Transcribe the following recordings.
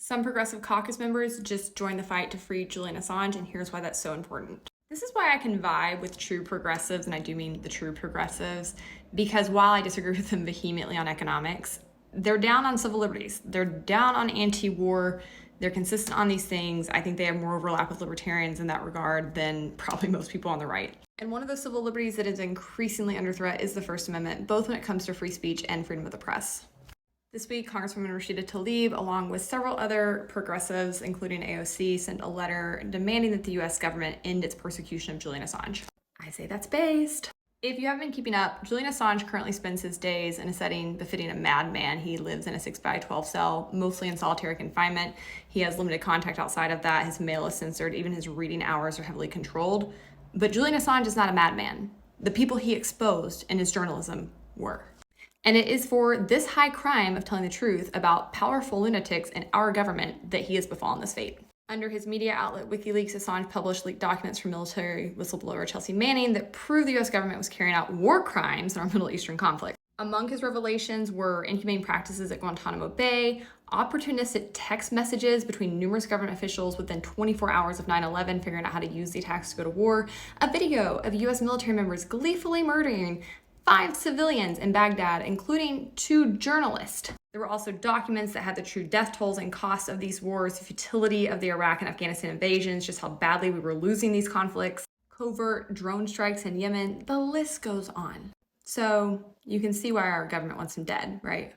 Some progressive caucus members just joined the fight to free Julian Assange, and here's why that's so important. This is why I can vibe with true progressives, and I do mean the true progressives, because while I disagree with them vehemently on economics, they're down on civil liberties. They're down on anti-war. They're consistent on these things. I think they have more overlap with libertarians in that regard than probably most people on the right. And one of those civil liberties that is increasingly under threat is the First Amendment, both when it comes to free speech and freedom of the press. This week, Congresswoman Rashida Tlaib, along with several other progressives, including AOC, sent a letter demanding that the U.S. government end its persecution of Julian Assange. I say that's based. If you haven't been keeping up, Julian Assange currently spends his days in a setting befitting a madman. He lives in a 6x12 cell, mostly in solitary confinement. He has limited contact outside of that. His mail is censored. Even his reading hours are heavily controlled. But Julian Assange is not a madman. The people he exposed in his journalism were. And it is for this high crime of telling the truth about powerful lunatics in our government that he has befallen this fate. Under his media outlet WikiLeaks, Assange published leaked documents from military whistleblower Chelsea Manning that proved the U.S. government was carrying out war crimes in our Middle Eastern conflict. Among his revelations were inhumane practices at Guantanamo Bay, opportunistic text messages between numerous government officials within 24 hours of 9/11 figuring out how to use the attacks to go to war, a video of U.S. military members gleefully murdering 5 civilians in Baghdad, including 2 journalists. There were also documents that had the true death tolls and costs of these wars, the futility of the Iraq and Afghanistan invasions, just how badly we were losing these conflicts, covert drone strikes in Yemen, the list goes on. So you can see why our government wants him dead, right?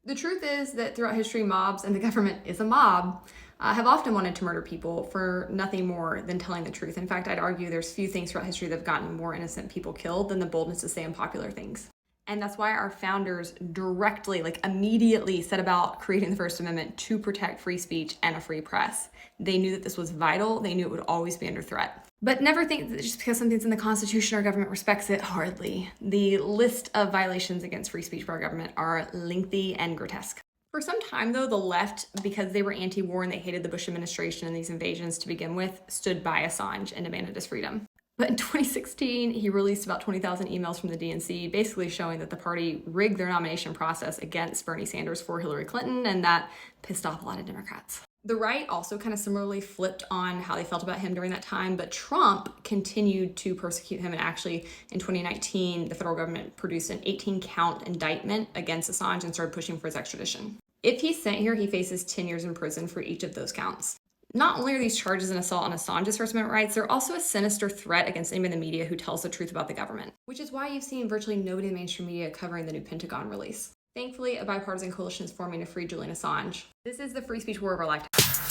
The truth is that throughout history, mobs, and the government is a mob, have often wanted to murder people for nothing more than telling the truth. In fact, I'd argue there's few things throughout history that have gotten more innocent people killed than the boldness to say unpopular things. And that's why our founders directly, immediately set about creating the First Amendment to protect free speech and a free press. They knew that this was vital. They knew it would always be under threat. But never think that just because something's in the Constitution, our government respects it. Hardly. The list of violations against free speech by our government are lengthy and grotesque. For some time, though, the left, because they were anti-war and they hated the Bush administration and these invasions to begin with, stood by Assange and demanded his freedom. But in 2016, he released about 20,000 emails from the DNC, basically showing that the party rigged their nomination process against Bernie Sanders for Hillary Clinton, and that pissed off a lot of Democrats. The right also kind of similarly flipped on how they felt about him during that time, but Trump continued to persecute him. And actually, in 2019, the federal government produced an 18-count indictment against Assange and started pushing for his extradition. If he's sent here, he faces 10 years in prison for each of those counts. Not only are these charges an assault on Assange's First Amendment rights, they're also a sinister threat against anyone in the media who tells the truth about the government, which is why you've seen virtually nobody in the mainstream media covering the new Pentagon release. Thankfully, a bipartisan coalition is forming to free Julian Assange. This is the free speech war of our lifetime.